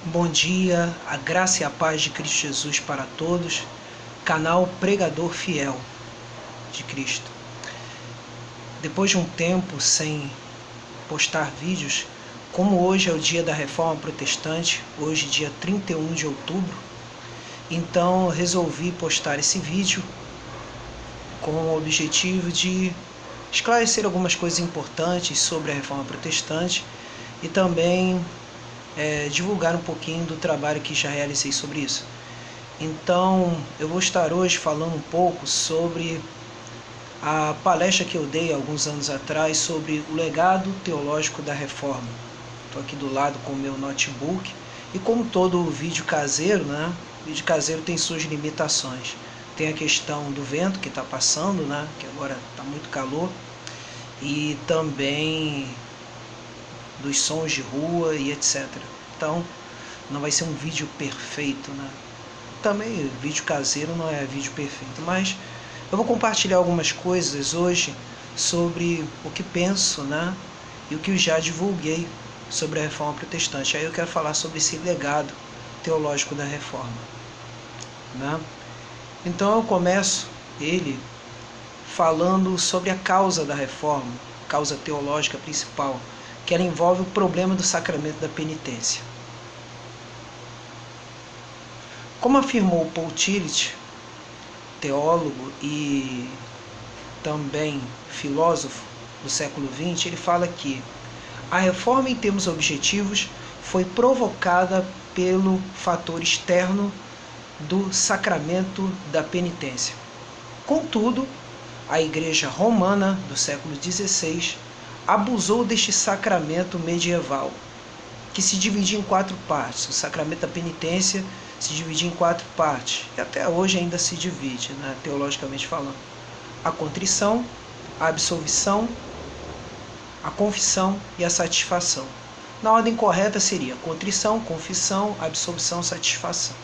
Bom dia, a graça e a paz de Cristo Jesus para todos. Canal Pregador Fiel de Cristo. Depois de um tempo sem postar vídeos, como hoje é o dia da Reforma Protestante, hoje dia 31 de outubro, então resolvi postar esse vídeo com o objetivo de esclarecer algumas coisas importantes sobre a Reforma Protestante e também divulgar um pouquinho do trabalho que já realizei sobre isso. Então, eu vou estar hoje falando um pouco sobre a palestra que eu dei alguns anos atrás sobre o legado teológico da Reforma. Estou aqui do lado com o meu notebook e, como todo vídeo caseiro, vídeo caseiro tem suas limitações. Tem a questão do vento que está passando, que agora está muito calor, e também dos sons de rua e etc. Então, não vai ser um vídeo perfeito, Também vídeo caseiro não é vídeo perfeito, mas eu vou compartilhar algumas coisas hoje sobre o que penso, e o que eu já divulguei sobre a Reforma Protestante. Aí eu quero falar sobre esse legado teológico da Reforma, Então eu começo ele falando sobre a causa da Reforma, causa teológica principal, que ela envolve o problema do sacramento da penitência. Como afirmou Paul Tillich, teólogo e também filósofo do século XX, ele fala que a reforma em termos objetivos foi provocada pelo fator externo do sacramento da penitência. Contudo, a Igreja Romana do século XVI abusou deste sacramento medieval, que se dividia em 4 partes. O sacramento da penitência se dividia em 4 partes, e até hoje ainda se divide, teologicamente falando. A contrição, a absolvição, a confissão e a satisfação. Na ordem correta seria contrição, confissão, absolvição, satisfação.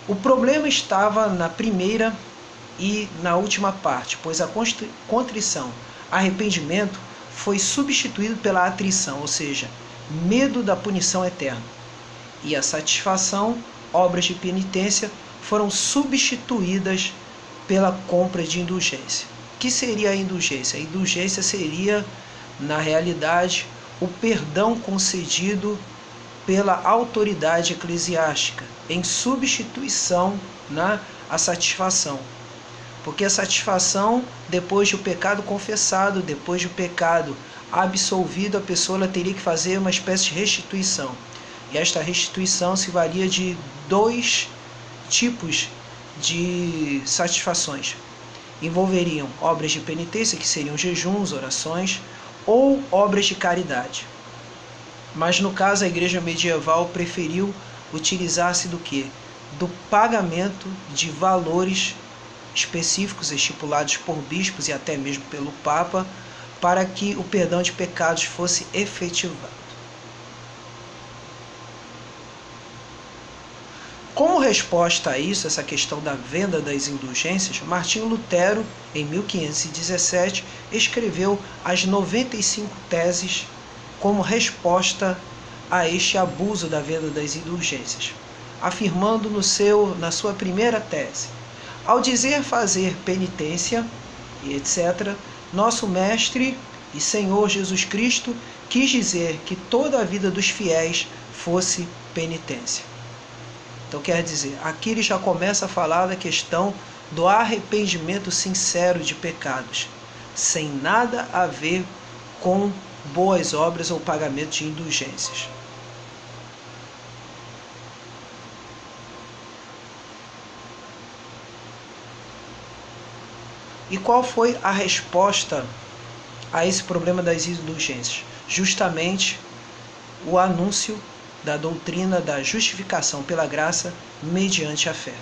O problema estava na primeira e na última parte, pois a contrição, arrependimento, foi substituído pela atrição, ou seja, medo da punição eterna. E a satisfação, obras de penitência, foram substituídas pela compra de indulgência. O que seria a indulgência? A indulgência seria, na realidade, o perdão concedido pela autoridade eclesiástica, em substituição à satisfação. Porque a satisfação, depois do pecado confessado, depois do pecado absolvido, a pessoa ela teria que fazer uma espécie de restituição. E esta restituição se valia de 2 tipos de satisfações. Envolveriam obras de penitência, que seriam jejuns, orações, ou obras de caridade. Mas no caso a igreja medieval preferiu utilizar-se do quê? Do pagamento de valores específicos estipulados por bispos e até mesmo pelo Papa, para que o perdão de pecados fosse efetivado. Como resposta a isso, essa questão da venda das indulgências, Martinho Lutero, em 1517, escreveu as 95 teses como resposta a este abuso da venda das indulgências, afirmando na sua primeira tese: ao dizer fazer penitência e etc., nosso Mestre e Senhor Jesus Cristo quis dizer que toda a vida dos fiéis fosse penitência. Então quer dizer, aqui ele já começa a falar da questão do arrependimento sincero de pecados, sem nada a ver com boas obras ou pagamento de indulgências. E qual foi a resposta a esse problema das indulgências? Justamente o anúncio da doutrina da justificação pela graça mediante a fé.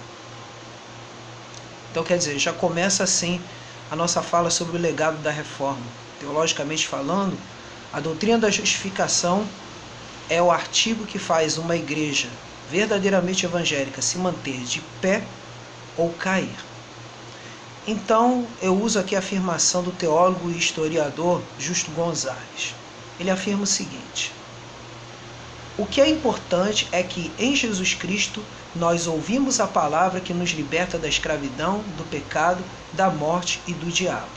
Então, quer dizer, já começa assim a nossa fala sobre o legado da Reforma. Teologicamente falando, a doutrina da justificação é o artigo que faz uma igreja verdadeiramente evangélica se manter de pé ou cair. Então, eu uso aqui a afirmação do teólogo e historiador Justo Gonzalez. Ele afirma o seguinte: O que é importante é que em Jesus Cristo nós ouvimos a palavra que nos liberta da escravidão, do pecado, da morte e do diabo.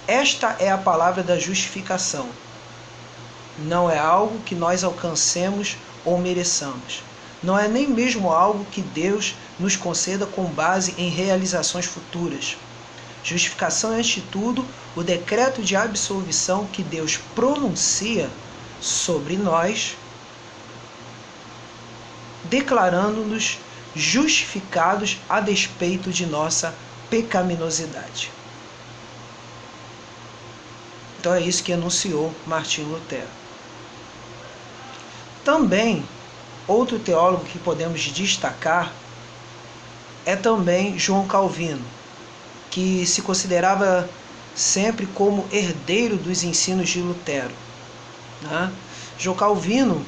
Esta é a palavra da justificação. Não é algo que nós alcancemos ou mereçamos. Não é nem mesmo algo que Deus nos conceda com base em realizações futuras. Justificação é, antes de tudo, o decreto de absolvição que Deus pronuncia sobre nós, declarando-nos justificados a despeito de nossa pecaminosidade. Então é isso que enunciou Martinho Lutero. Também, outro teólogo que podemos destacar é também João Calvino, que se considerava sempre como herdeiro dos ensinos de Lutero. João Calvino,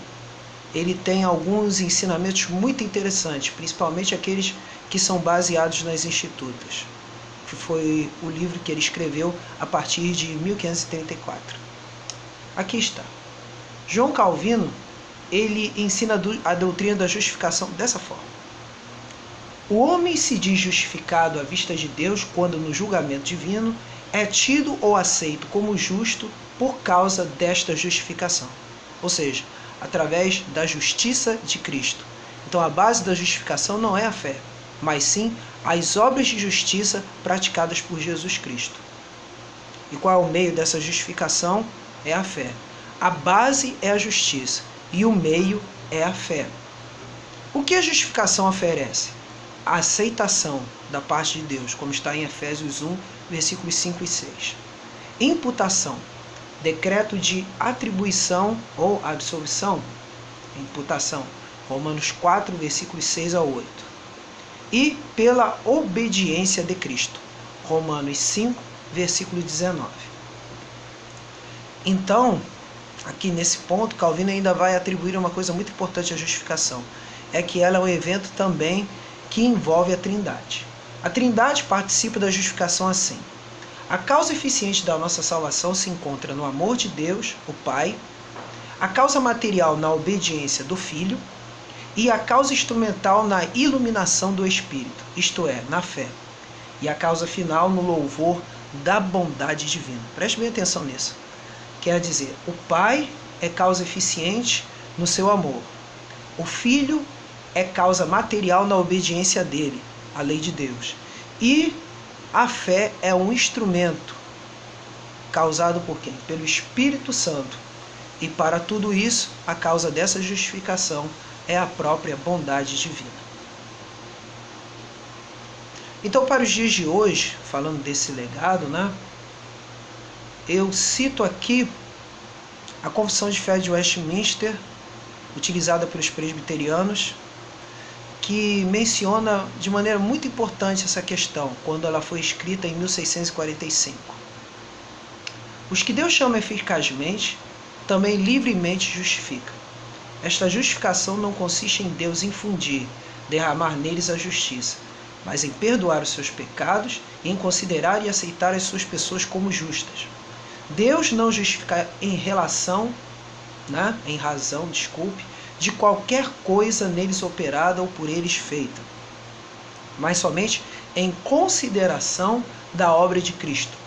ele tem alguns ensinamentos muito interessantes, principalmente aqueles que são baseados nas Institutas, que foi o livro que ele escreveu a partir de 1534. Aqui está. João Calvino, ele ensina a doutrina da justificação dessa forma. O homem se diz justificado à vista de Deus quando no julgamento divino é tido ou aceito como justo por causa desta justificação. Ou seja, através da justiça de Cristo. Então a base da justificação não é a fé, mas sim as obras de justiça praticadas por Jesus Cristo. E qual é o meio dessa justificação? É a fé. A base é a justiça e o meio é a fé. O que a justificação oferece? A aceitação da parte de Deus, como está em Efésios 1, versículos 5 e 6. Imputação, decreto de atribuição ou absolvição, imputação, Romanos 4, versículos 6 a 8. E pela obediência de Cristo, Romanos 5, versículo 19. Então, aqui nesse ponto, Calvino ainda vai atribuir uma coisa muito importante à justificação, é que ela é um evento também que envolve a Trindade. A Trindade participa da justificação assim. A causa eficiente da nossa salvação se encontra no amor de Deus, o Pai, a causa material na obediência do Filho e a causa instrumental na iluminação do Espírito, isto é, na fé, e a causa final no louvor da bondade divina. Preste bem atenção nisso. Quer dizer, o Pai é causa eficiente no seu amor. O Filho é causa material na obediência dele, à lei de Deus. E a fé é um instrumento causado por quem? Pelo Espírito Santo. E para tudo isso, a causa dessa justificação é a própria bondade divina. Então, para os dias de hoje, falando desse legado, eu cito aqui a Confissão de Fé de Westminster, utilizada pelos presbiterianos, que menciona de maneira muito importante essa questão, quando ela foi escrita em 1645. Os que Deus chama eficazmente, também livremente justifica. Esta justificação não consiste em Deus infundir, derramar neles a justiça, mas em perdoar os seus pecados e em considerar e aceitar as suas pessoas como justas. Deus não justifica em razão, de qualquer coisa neles operada ou por eles feita, mas somente em consideração da obra de Cristo,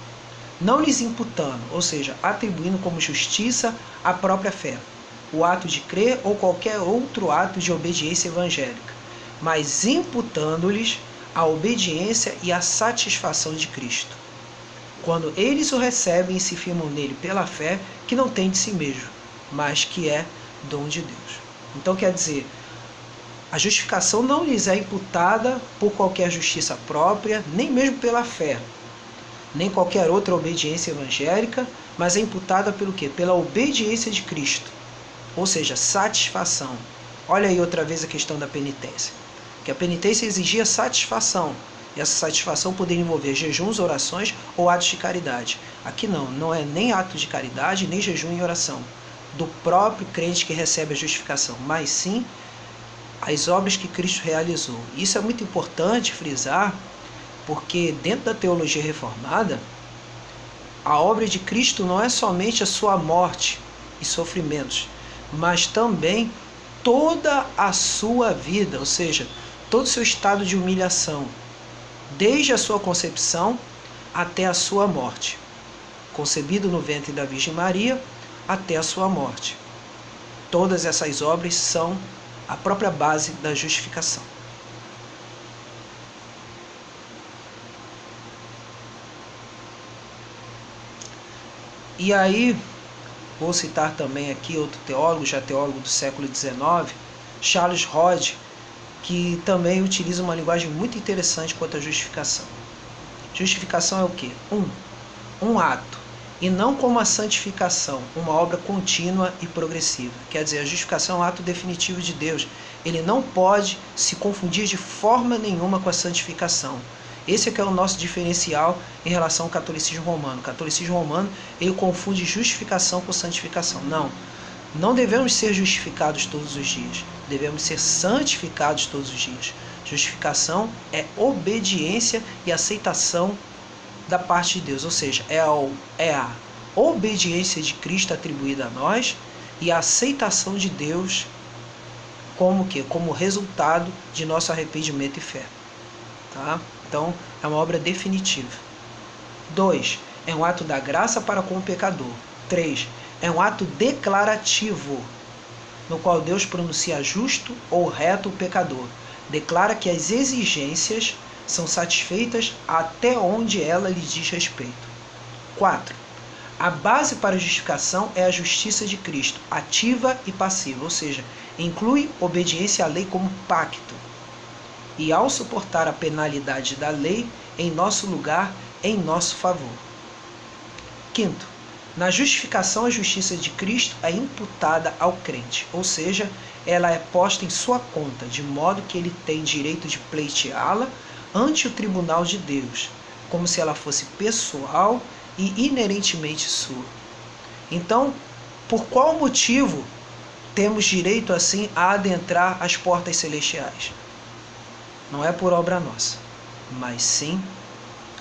não lhes imputando, ou seja, atribuindo como justiça a própria fé, o ato de crer ou qualquer outro ato de obediência evangélica, mas imputando-lhes a obediência e a satisfação de Cristo, quando eles o recebem e se firmam nele pela fé, que não tem de si mesmo, mas que é dom de Deus. Então quer dizer, a justificação não lhes é imputada por qualquer justiça própria, nem mesmo pela fé, nem qualquer outra obediência evangélica, mas é imputada pelo quê? Pela obediência de Cristo, ou seja, satisfação. Olha aí outra vez a questão da penitência, que a penitência exigia satisfação, e essa satisfação poderia envolver jejuns, orações ou atos de caridade. Aqui não é nem ato de caridade, nem jejum e oração do próprio crente que recebe a justificação, mas sim as obras que Cristo realizou. Isso é muito importante frisar, porque dentro da teologia reformada, a obra de Cristo não é somente a sua morte e sofrimentos, mas também toda a sua vida, ou seja, todo o seu estado de humilhação, desde a sua concepção até a sua morte, concebido no ventre da Virgem Maria até a sua morte. Todas essas obras são a própria base da justificação. E aí, vou citar também aqui outro teólogo, já teólogo do século XIX, Charles Rod, que também utiliza uma linguagem muito interessante quanto à justificação. Justificação é o quê? Um ato, e não como a santificação, uma obra contínua e progressiva. Quer dizer, a justificação é um ato definitivo de Deus. Ele não pode se confundir de forma nenhuma com a santificação. Esse é que é o nosso diferencial em relação ao catolicismo romano. O catolicismo romano, ele confunde justificação com santificação. Não devemos ser justificados todos os dias. Devemos ser santificados todos os dias. Justificação é obediência e aceitação da parte de Deus. Ou seja, é a obediência de Cristo atribuída a nós e a aceitação de Deus como quê? Como resultado de nosso arrependimento e fé. Tá? Então, é uma obra definitiva. 2. É um ato da graça para com o pecador. 3. É um ato declarativo, no qual Deus pronuncia justo ou reto o pecador. Declara que as exigências são satisfeitas até onde ela lhe diz respeito. 4. A base para a justificação é a justiça de Cristo, ativa e passiva, ou seja, inclui obediência à lei como pacto. E ao suportar a penalidade da lei em nosso lugar, em nosso favor. 5. Na justificação, a justiça de Cristo é imputada ao crente, ou seja, ela é posta em sua conta, de modo que ele tem direito de pleiteá-la ante o tribunal de Deus, como se ela fosse pessoal e inerentemente sua. Então, por qual motivo temos direito assim a adentrar as portas celestiais? Não é por obra nossa, mas sim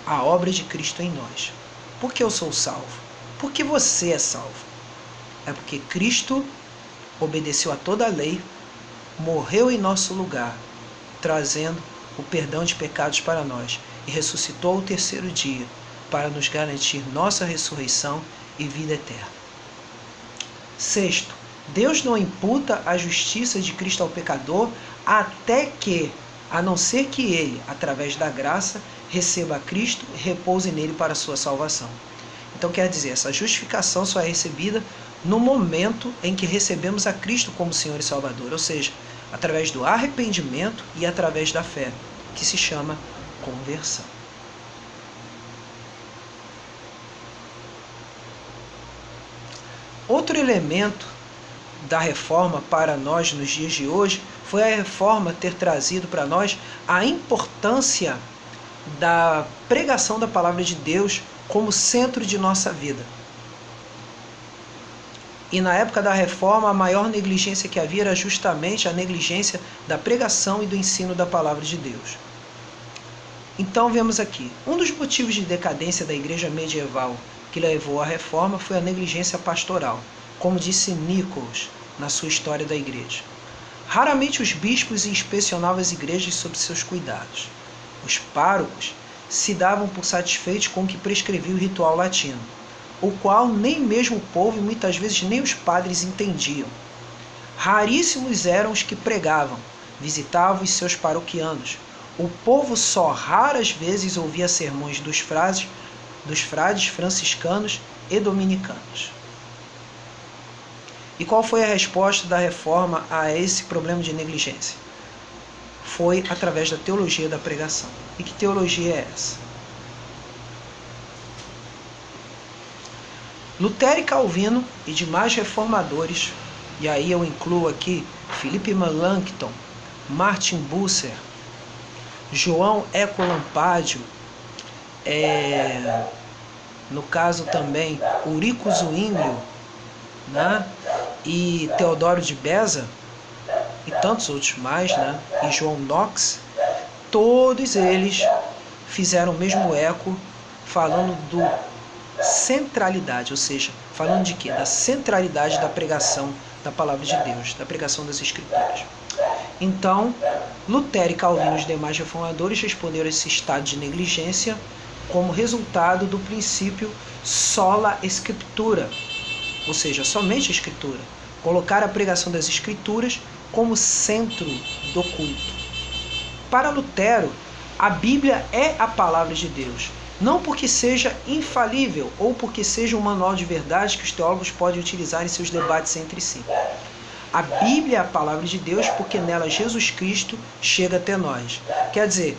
a obra de Cristo em nós. Por que eu sou salvo? Por que você é salvo? É porque Cristo obedeceu a toda a lei, morreu em nosso lugar, trazendo o perdão de pecados para nós, e ressuscitou ao terceiro dia, para nos garantir nossa ressurreição e vida eterna. 6. Deus não imputa a justiça de Cristo ao pecador até que, a não ser que ele, através da graça, receba a Cristo e repouse nele para a sua salvação. Então quer dizer, essa justificação só é recebida no momento em que recebemos a Cristo como Senhor e Salvador, ou seja, através do arrependimento e através da fé, que se chama conversão. Outro elemento da reforma para nós nos dias de hoje foi a reforma ter trazido para nós a importância da pregação da palavra de Deus como centro de nossa vida. E na época da reforma, a maior negligência que havia era justamente a negligência da pregação e do ensino da palavra de Deus. Então vemos aqui, um dos motivos de decadência da igreja medieval que levou à reforma foi a negligência pastoral, como disse Nichols na sua História da Igreja. Raramente os bispos inspecionavam as igrejas sob seus cuidados. Os párocos se davam por satisfeitos com o que prescrevia o ritual latino, o qual nem mesmo o povo e muitas vezes nem os padres entendiam. Raríssimos eram os que pregavam, visitavam os seus paroquianos. O povo só raras vezes ouvia sermões dos frades franciscanos e dominicanos. E qual foi a resposta da reforma a esse problema de negligência? Foi através da teologia da pregação. E que teologia é essa? Lutero e Calvino e demais reformadores, e aí eu incluo aqui Philippe Melanchthon, Martin Bucer, João Eco Lampádio, no caso também Eurico Zwinglio, né? E Teodoro de Beza, e tantos outros mais, né? E João Knox, todos eles fizeram o mesmo eco, falando do centralidade, ou seja, falando de quê? Da centralidade da pregação da palavra de Deus, da pregação das Escrituras. Então, Lutero e Calvino e os demais reformadores responderam a esse estado de negligência como resultado do princípio sola scriptura, ou seja, somente a Escritura. Colocar a pregação das Escrituras como centro do culto. Para Lutero, a Bíblia é a palavra de Deus, não porque seja infalível ou porque seja um manual de verdade que os teólogos podem utilizar em seus debates entre si. A Bíblia é a palavra de Deus porque nela Jesus Cristo chega até nós. Quer dizer,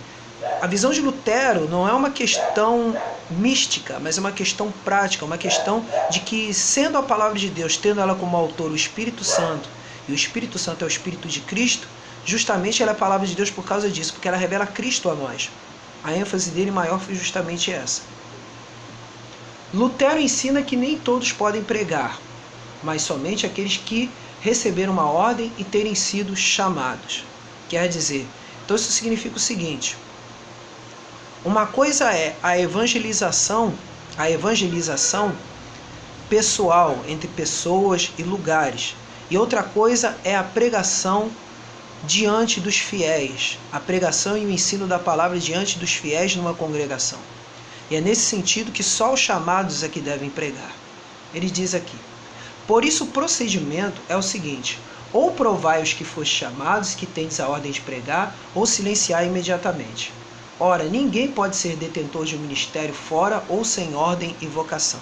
a visão de Lutero não é uma questão mística, mas é uma questão prática, uma questão de que, sendo a palavra de Deus, tendo ela como autor o Espírito Santo, e o Espírito Santo é o Espírito de Cristo, justamente ela é a palavra de Deus por causa disso, porque ela revela Cristo a nós. A ênfase dele maior foi justamente essa. Lutero ensina que nem todos podem pregar, mas somente aqueles que receberam uma ordem e terem sido chamados. Quer dizer, então isso significa o seguinte: uma coisa é a evangelização pessoal entre pessoas e lugares, e outra coisa é a pregação diante dos fiéis, a pregação e o ensino da palavra diante dos fiéis numa congregação. E é nesse sentido que só os chamados é que devem pregar. Ele diz aqui: por isso o procedimento é o seguinte: ou provai os que foste chamados, que tendes a ordem de pregar, ou silenciar imediatamente. Ora, ninguém pode ser detentor de um ministério fora ou sem ordem e vocação.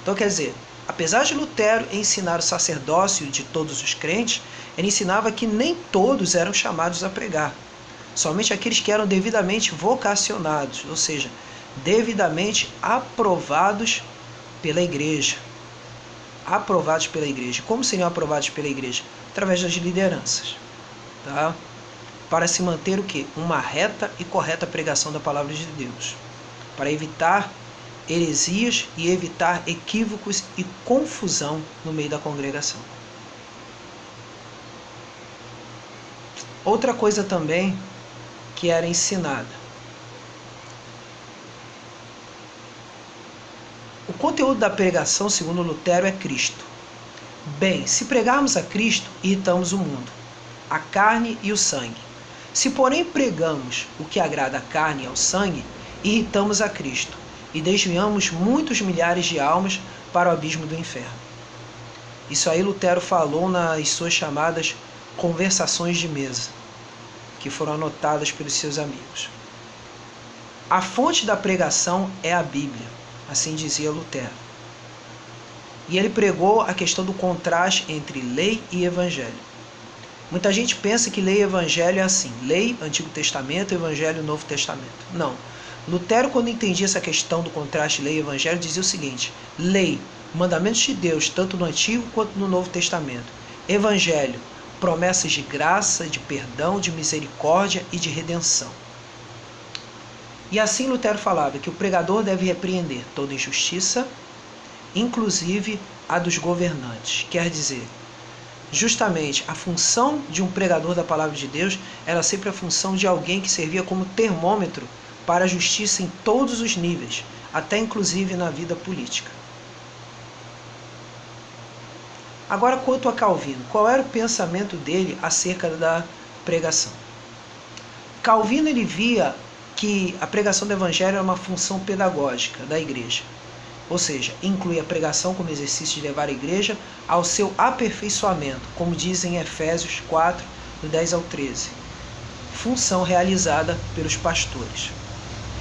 Então, quer dizer, apesar de Lutero ensinar o sacerdócio de todos os crentes, ele ensinava que nem todos eram chamados a pregar. Somente aqueles que eram devidamente vocacionados, ou seja, devidamente aprovados pela igreja. Aprovados pela igreja. Como seriam aprovados pela igreja? Através das lideranças. Tá? Para se manter o quê? Uma reta e correta pregação da palavra de Deus. Para evitar heresias e evitar equívocos e confusão no meio da congregação. Outra coisa também que era ensinada. O conteúdo da pregação, segundo Lutero, é Cristo. Bem, se pregarmos a Cristo, irritamos o mundo, a carne e o sangue. Se, porém, pregamos o que agrada à carne e ao sangue, irritamos a Cristo e desviamos muitos milhares de almas para o abismo do inferno. Isso aí Lutero falou nas suas chamadas conversações de mesa, que foram anotadas pelos seus amigos. A fonte da pregação é a Bíblia, assim dizia Lutero. E ele pregou a questão do contraste entre lei e evangelho. Muita gente pensa que lei e evangelho é assim: lei, Antigo Testamento, evangelho, Novo Testamento. Não. Lutero, quando entendia essa questão do contraste lei e evangelho, dizia o seguinte: lei, mandamentos de Deus, tanto no Antigo quanto no Novo Testamento. Evangelho, promessas de graça, de perdão, de misericórdia e de redenção. E assim Lutero falava que o pregador deve repreender toda injustiça, inclusive a dos governantes. Quer dizer, justamente a função de um pregador da palavra de Deus era sempre a função de alguém que servia como termômetro para a justiça em todos os níveis, até inclusive na vida política. Agora, quanto a Calvino, qual era o pensamento dele acerca da pregação? Calvino ele via que a pregação do evangelho era uma função pedagógica da igreja, ou seja, inclui a pregação como exercício de levar a igreja ao seu aperfeiçoamento, como diz em Efésios 4, do 10 ao 13. Função realizada pelos pastores.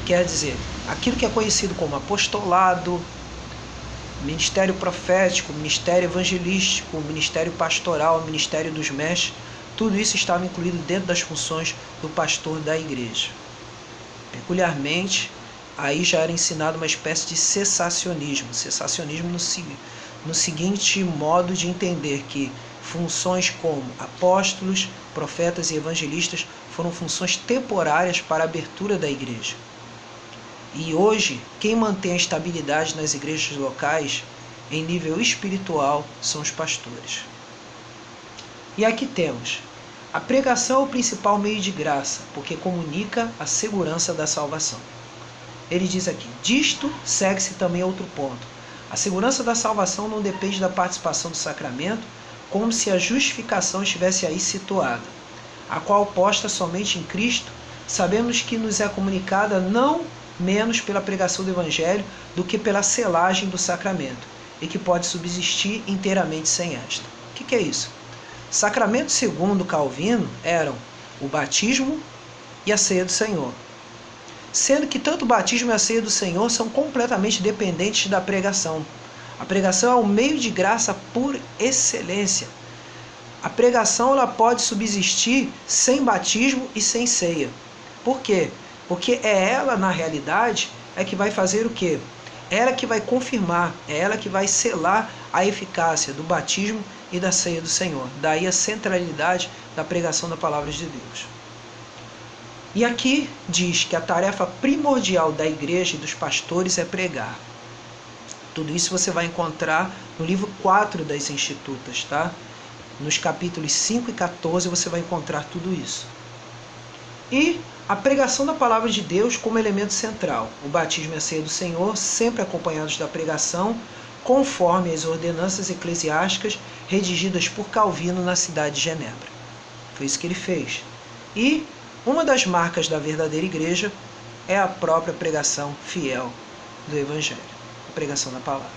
Quer dizer, aquilo que é conhecido como apostolado, ministério profético, ministério evangelístico, ministério pastoral, ministério dos mestres, tudo isso estava incluído dentro das funções do pastor da igreja. Peculiarmente, aí já era ensinado uma espécie de cessacionismo no seguinte modo de entender que funções como apóstolos, profetas e evangelistas foram funções temporárias para a abertura da igreja. E hoje, quem mantém a estabilidade nas igrejas locais, em nível espiritual, são os pastores. E aqui temos: a pregação é o principal meio de graça, porque comunica a segurança da salvação. Ele diz aqui: disto segue-se também outro ponto. A segurança da salvação não depende da participação do sacramento, como se a justificação estivesse aí situada, a qual posta somente em Cristo, sabemos que nos é comunicada não menos pela pregação do Evangelho do que pela selagem do sacramento, e que pode subsistir inteiramente sem esta. O que é isso? Sacramento segundo Calvino eram o batismo e a ceia do Senhor, sendo que tanto o batismo e a ceia do Senhor são completamente dependentes da pregação. A pregação é o meio de graça por excelência. A pregação ela pode subsistir sem batismo e sem ceia. Por quê? Porque é ela, na realidade, é que vai fazer o quê? É ela que vai confirmar, é ela que vai selar a eficácia do batismo e da ceia do Senhor. Daí a centralidade da pregação da palavra de Deus. E aqui diz que a tarefa primordial da igreja e dos pastores é pregar. Tudo isso você vai encontrar no livro 4 das Institutas, tá? Nos capítulos 5 e 14 você vai encontrar tudo isso. E a pregação da palavra de Deus como elemento central. O batismo e a ceia do Senhor, sempre acompanhados da pregação, conforme as ordenanças eclesiásticas redigidas por Calvino na cidade de Genebra. Foi isso que ele fez. E uma das marcas da verdadeira igreja é a própria pregação fiel do Evangelho, a pregação da palavra.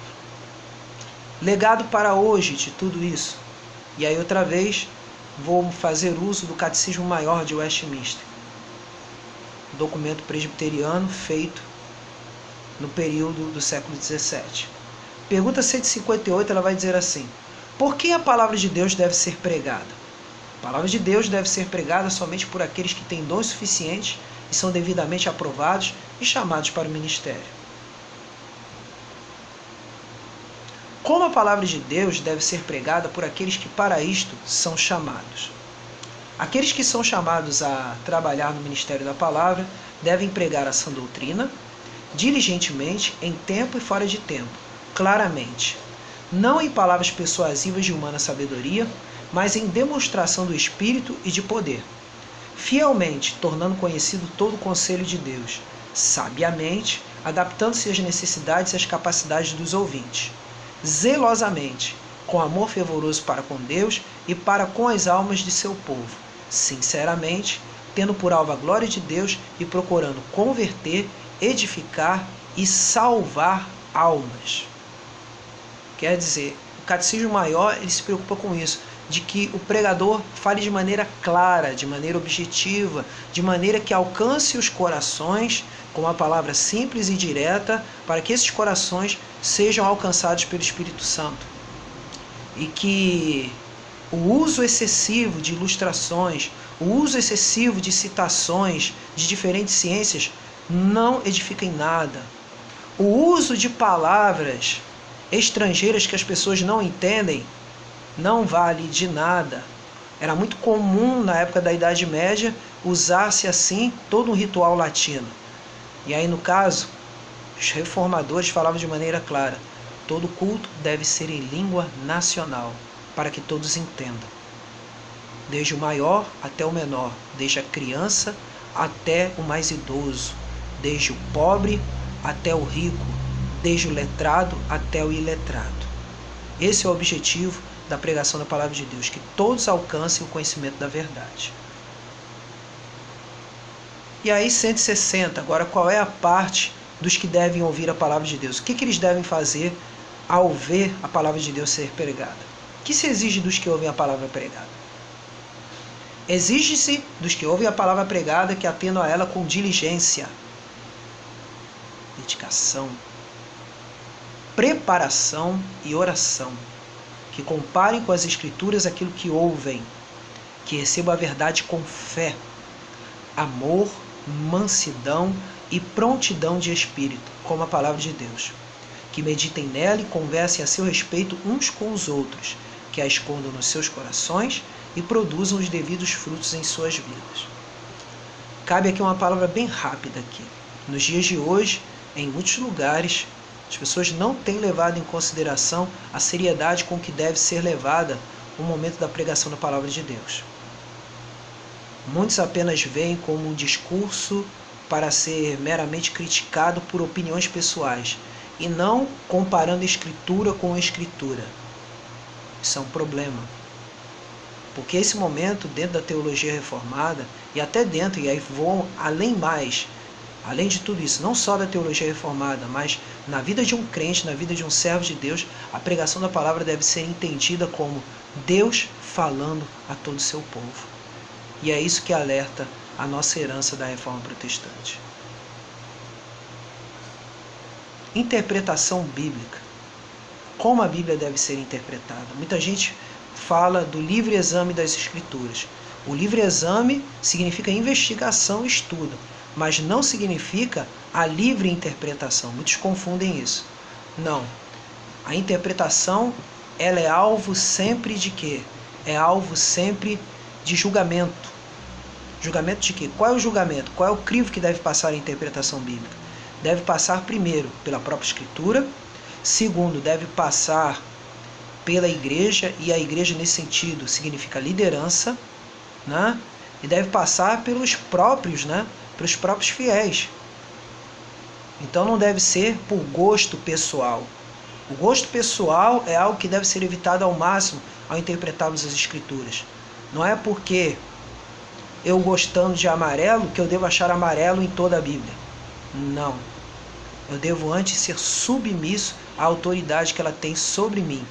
Legado para hoje de tudo isso. E aí outra vez vou fazer uso do Catecismo Maior de Westminster, documento presbiteriano feito no período do século XVII. Pergunta 158, ela vai dizer assim: por que a palavra de Deus deve ser pregada? A palavra de Deus deve ser pregada somente por aqueles que têm dons suficientes e são devidamente aprovados e chamados para o ministério. Como a palavra de Deus deve ser pregada por aqueles que para isto são chamados? Aqueles que são chamados a trabalhar no ministério da palavra devem pregar a sã doutrina, diligentemente, em tempo e fora de tempo, claramente, não em palavras persuasivas de humana sabedoria, mas em demonstração do Espírito e de poder, fielmente tornando conhecido todo o conselho de Deus, sabiamente, adaptando-se às necessidades e às capacidades dos ouvintes, zelosamente, com amor fervoroso para com Deus e para com as almas de seu povo, sinceramente, tendo por alvo a glória de Deus e procurando converter, edificar e salvar almas. Quer dizer, o Catecismo Maior ele se preocupa com isso, de que o pregador fale de maneira clara, de maneira objetiva, de maneira que alcance os corações com uma palavra simples e direta, para que esses corações sejam alcançados pelo Espírito Santo. E que o uso excessivo de ilustrações, o uso excessivo de citações de diferentes ciências não edifica em nada. O uso de palavras estrangeiras que as pessoas não entendem não vale de nada. Era muito comum na época da Idade Média usar-se assim todo um ritual latino. E aí no caso, os reformadores falavam de maneira clara: todo culto deve ser em língua nacional, para que todos entendam. Desde o maior até o menor, desde a criança até o mais idoso, desde o pobre até o rico, desde o letrado até o iletrado. Esse é o objetivo da pregação da palavra de Deus, que todos alcancem o conhecimento da verdade. E aí 160, agora qual é a parte dos que devem ouvir a palavra de Deus? O que eles devem fazer ao ver a palavra de Deus ser pregada? O que se exige dos que ouvem a palavra pregada? Exige-se dos que ouvem a palavra pregada que atendam a ela com diligência, dedicação, preparação e oração, que comparem com as Escrituras aquilo que ouvem, que recebam a verdade com fé, amor, mansidão e prontidão de espírito, como a palavra de Deus, que meditem nela e conversem a seu respeito uns com os outros, que a escondam nos seus corações e produzam os devidos frutos em suas vidas. Cabe aqui uma palavra bem rápida aqui. Nos dias de hoje, em muitos lugares, as pessoas não têm levado em consideração a seriedade com que deve ser levada o momento da pregação da palavra de Deus. Muitos apenas veem como um discurso para ser meramente criticado por opiniões pessoais e não comparando a Escritura com a Escritura. Isso é um problema. Porque esse momento, dentro da teologia reformada, e até dentro, e aí vão além mais, além de tudo isso, não só da teologia reformada, mas na vida de um crente, na vida de um servo de Deus, a pregação da palavra deve ser entendida como Deus falando a todo o seu povo. E é isso que alerta a nossa herança da Reforma Protestante. Interpretação bíblica. Como a Bíblia deve ser interpretada? Muita gente fala do livre exame das Escrituras. O livre exame significa investigação e estudo, mas não significa a livre interpretação. Muitos confundem isso. Não. A interpretação, ela é alvo sempre de quê? É alvo sempre de julgamento. Julgamento de quê? Qual é o julgamento? Qual é o crivo que deve passar a interpretação bíblica? Deve passar primeiro pela própria Escritura, segundo, deve passar pela igreja, e a igreja nesse sentido significa liderança, né? E deve passar pelos próprios, né? Pelos próprios fiéis. Então não deve ser por gosto pessoal. O gosto pessoal é algo que deve ser evitado ao máximo ao interpretarmos as Escrituras. Não é porque eu gostando de amarelo que eu devo achar amarelo em toda a Bíblia. Não. Eu devo antes ser submisso à autoridade que ela tem sobre mim.